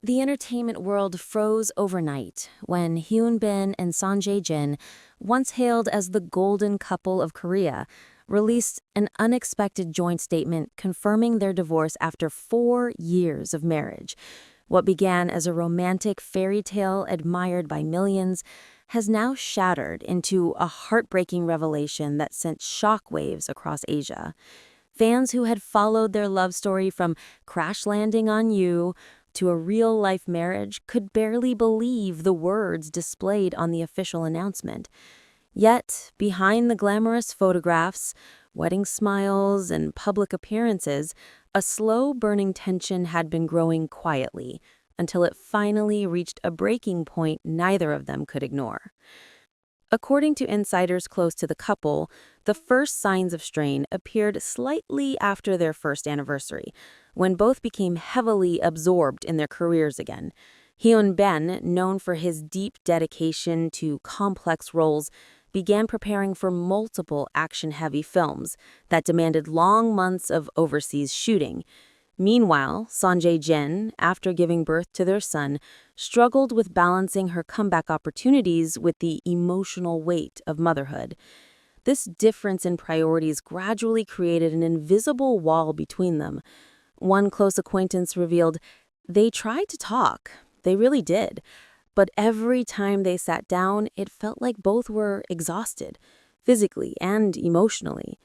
The entertainment world froze overnight when Hyun Bin and Son Jae-jin, once hailed as the golden couple of Korea, released an unexpected joint statement confirming their divorce after 4 years of marriage. What began as a romantic fairy tale admired by millions has now shattered into a heartbreaking revelation that sent shockwaves across Asia. Fans who had followed their love story from Crash Landing on You to a real-life marriage could barely believe the words displayed on the official announcement. Yet, behind the glamorous photographs, wedding smiles, and public appearances, a slow-burning tension had been growing quietly until it finally reached a breaking point neither of them could ignore. According to insiders close to the couple, the first signs of strain appeared slightly after their first anniversary, when both became heavily absorbed in their careers again. Hyun Bin, known for his deep dedication to complex roles, began preparing for multiple action-heavy films that demanded long months of overseas shooting. Meanwhile, Son Jae-jin, after giving birth to their son, struggled with balancing her comeback opportunities with the emotional weight of motherhood. This difference in priorities gradually created an invisible wall between them. One close acquaintance revealed, "They tried to talk, they really did, but every time they sat down, it felt like both were exhausted, physically and emotionally."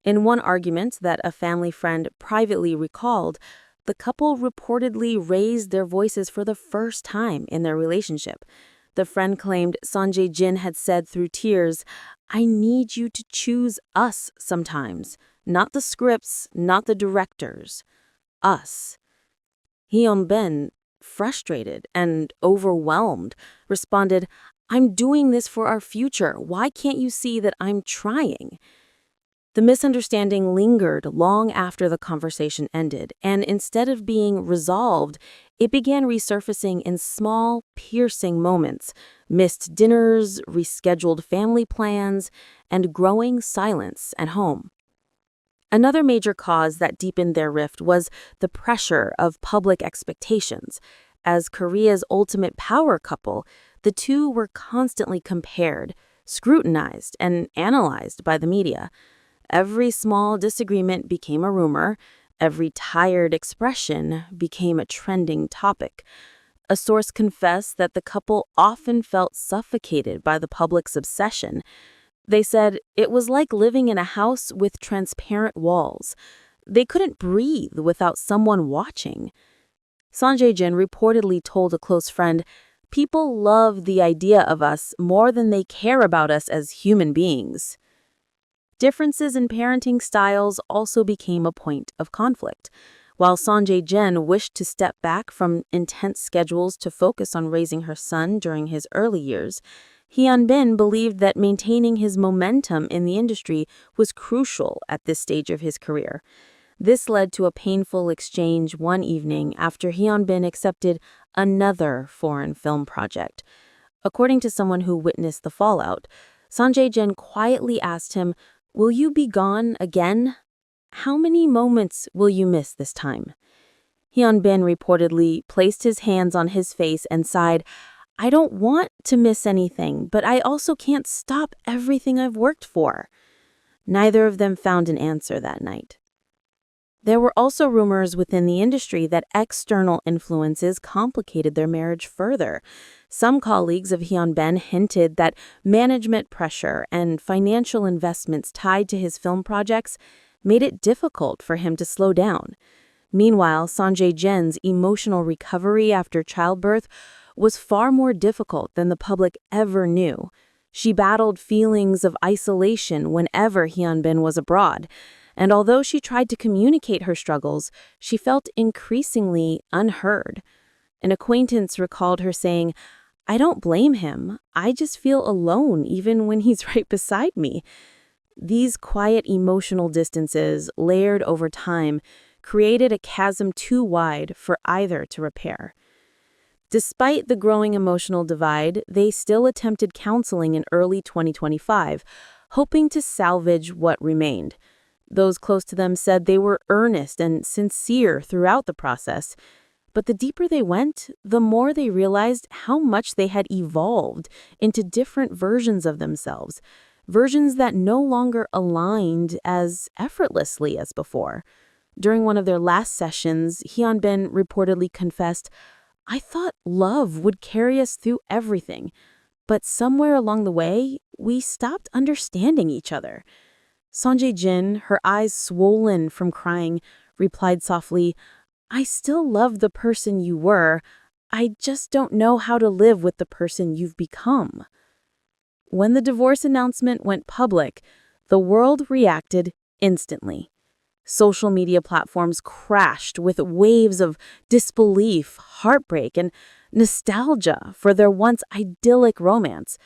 In one argument that a family friend privately recalled, the couple reportedly raised their voices for the first time in their relationship. The friend claimed Son Jae-jin had said through tears, "I need you to choose us sometimes, not the scripts, not the directors, us." Hyun Bin, frustrated and overwhelmed, responded, "I'm doing this for our future. Why can't you see that I'm trying?" The misunderstanding lingered long after the conversation ended, and instead of being resolved, it began resurfacing in small, piercing moments: missed dinners, rescheduled family plans, and growing silence at home. Another major cause that deepened their rift was the pressure of public expectations. As Korea's ultimate power couple, the two were constantly compared, scrutinized, and analyzed by the media. Every small disagreement became a rumor. Every tired expression became a trending topic. A source confessed that the couple often felt suffocated by the public's obsession. They said it was like living in a house with transparent walls. They couldn't breathe without someone watching. Son Jae-jin reportedly told a close friend, "People love the idea of us more than they care about us as human beings." Differences in parenting styles also became a point of conflict. While Son Jae-jin wished to step back from intense schedules to focus on raising her son during his early years, Hyun Bin believed that maintaining his momentum in the industry was crucial at this stage of his career. This led to a painful exchange one evening after Hyun Bin accepted another foreign film project. According to someone who witnessed the fallout, Son Jae-jin quietly asked him, "Will you be gone again? How many moments will you miss this time?" Hyun Bin reportedly placed his hands on his face and sighed, "I don't want to miss anything, but I also can't stop everything I've worked for." Neither of them found an answer that night. There were also rumors within the industry that external influences complicated their marriage further. Some colleagues of Hyun Bin hinted that management pressure and financial investments tied to his film projects made it difficult for him to slow down. Meanwhile, Son Jae-jin's emotional recovery after childbirth was far more difficult than the public ever knew. She battled feelings of isolation whenever Hyun Bin was abroad, and although she tried to communicate her struggles, she felt increasingly unheard. An acquaintance recalled her saying, "I don't blame him. I just feel alone even when he's right beside me." These quiet emotional distances, layered over time, created a chasm too wide for either to repair. Despite the growing emotional divide, they still attempted counseling in early 2025, hoping to salvage what remained. Those close to them said they were earnest and sincere throughout the process. But the deeper they went, the more they realized how much they had evolved into different versions of themselves, versions that no longer aligned as effortlessly as before. During one of their last sessions, Hyun reportedly confessed, "I thought love would carry us through everything, but somewhere along the way, we stopped understanding each other." Jin, her eyes swollen from crying, replied softly, "I still love the person you were. I just don't know how to live with the person you've become." When the divorce announcement went public, the world reacted instantly. Social media platforms crashed with waves of disbelief, heartbreak, and nostalgia for their once idyllic romance.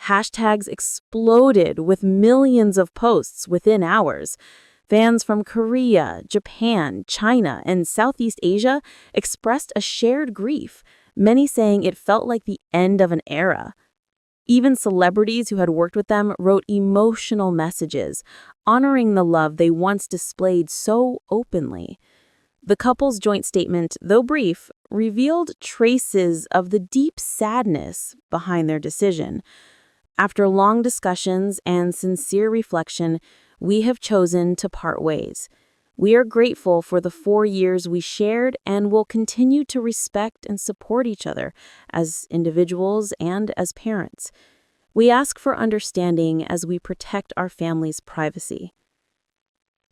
Hashtags exploded with millions of posts within hours. Fans from Korea, Japan, China, and Southeast Asia expressed a shared grief, many saying it felt like the end of an era. Even celebrities who had worked with them wrote emotional messages, honoring the love they once displayed so openly. The couple's joint statement, though brief, revealed traces of the deep sadness behind their decision. "After long discussions and sincere reflection, we have chosen to part ways. We are grateful for the 4 years we shared and will continue to respect and support each other as individuals and as parents. We ask for understanding as we protect our family's privacy."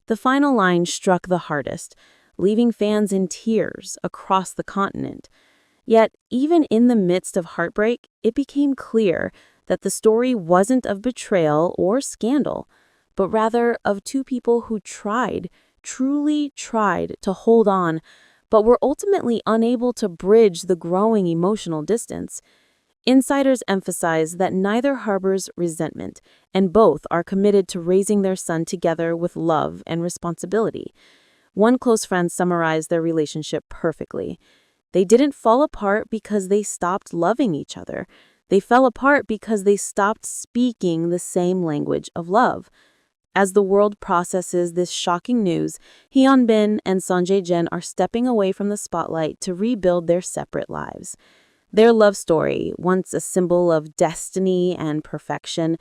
The final line struck the hardest, leaving fans in tears across the continent. Yet, even in the midst of heartbreak, it became clear that the story wasn't of betrayal or scandal, but rather of two people who truly tried to hold on, but were ultimately unable to bridge the growing emotional distance. Insiders emphasize that neither harbors resentment, and both are committed to raising their son together with love and responsibility. One close friend summarized their relationship perfectly. "They didn't fall apart because they stopped loving each other. They fell apart because they stopped speaking the same language of love." As the world processes this shocking news, Hyun and Jin are stepping away from the spotlight to rebuild their separate lives. Their love story, once a symbol of destiny and perfection,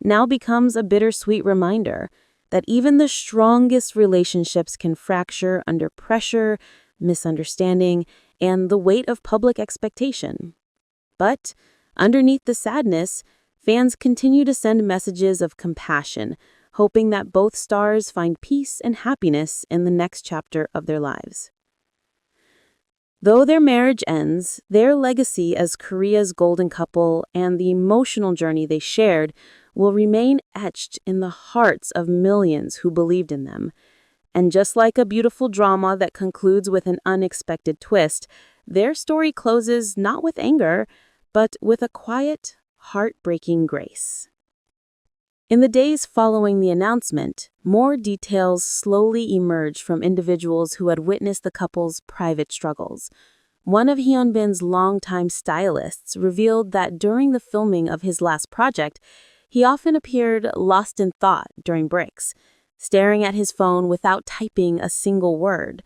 now becomes a bittersweet reminder that even the strongest relationships can fracture under pressure, misunderstanding, and the weight of public expectation. But underneath the sadness, fans continue to send messages of compassion, hoping that both stars find peace and happiness in the next chapter of their lives. Though their marriage ends, their legacy as Korea's golden couple and the emotional journey they shared will remain etched in the hearts of millions who believed in them. And just like a beautiful drama that concludes with an unexpected twist, their story closes not with anger, but with a quiet, heartbreaking grace. In the days following the announcement, more details slowly emerged from individuals who had witnessed the couple's private struggles. One of Hyunbin's longtime stylists revealed that during the filming of his last project, he often appeared lost in thought during breaks, staring at his phone without typing a single word.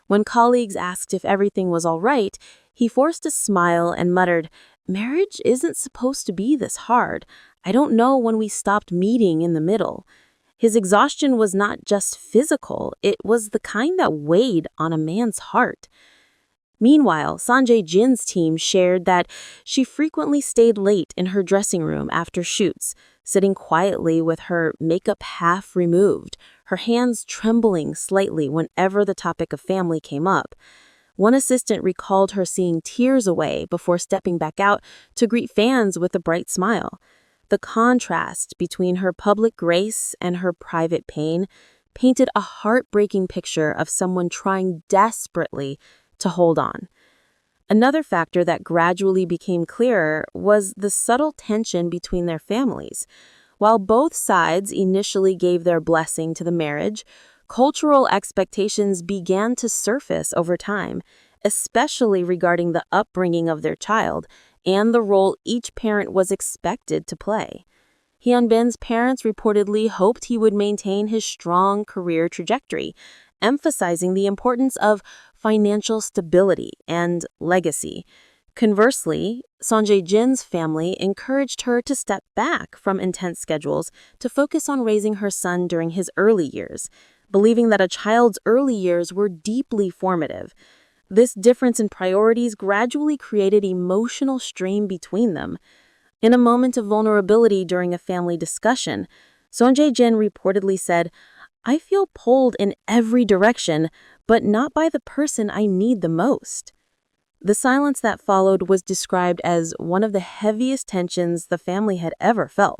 When colleagues asked if everything was all right, he forced a smile and muttered, "Marriage isn't supposed to be this hard. I don't know when we stopped meeting in the middle." His exhaustion was not just physical, it was the kind that weighed on a man's heart. Meanwhile, Jin's team shared that she frequently stayed late in her dressing room after shoots, sitting quietly with her makeup half removed, her hands trembling slightly whenever the topic of family came up. One assistant recalled her seeing tears away before stepping back out to greet fans with a bright smile. The contrast between her public grace and her private pain painted a heartbreaking picture of someone trying desperately to hold on. Another factor that gradually became clearer was the subtle tension between their families. While both sides initially gave their blessing to the marriage, cultural expectations began to surface over time, especially regarding the upbringing of their child and the role each parent was expected to play. Hyunbin's parents reportedly hoped he would maintain his strong career trajectory, emphasizing the importance of financial stability and legacy. Conversely, Son Ye-jin's family encouraged her to step back from intense schedules to focus on raising her son during his early years, believing that a child's early years were deeply formative. This difference in priorities gradually created emotional strain between them. In a moment of vulnerability during a family discussion, Son Ye-jin reportedly said, "I feel pulled in every direction, but not by the person I need the most." The silence that followed was described as one of the heaviest tensions the family had ever felt.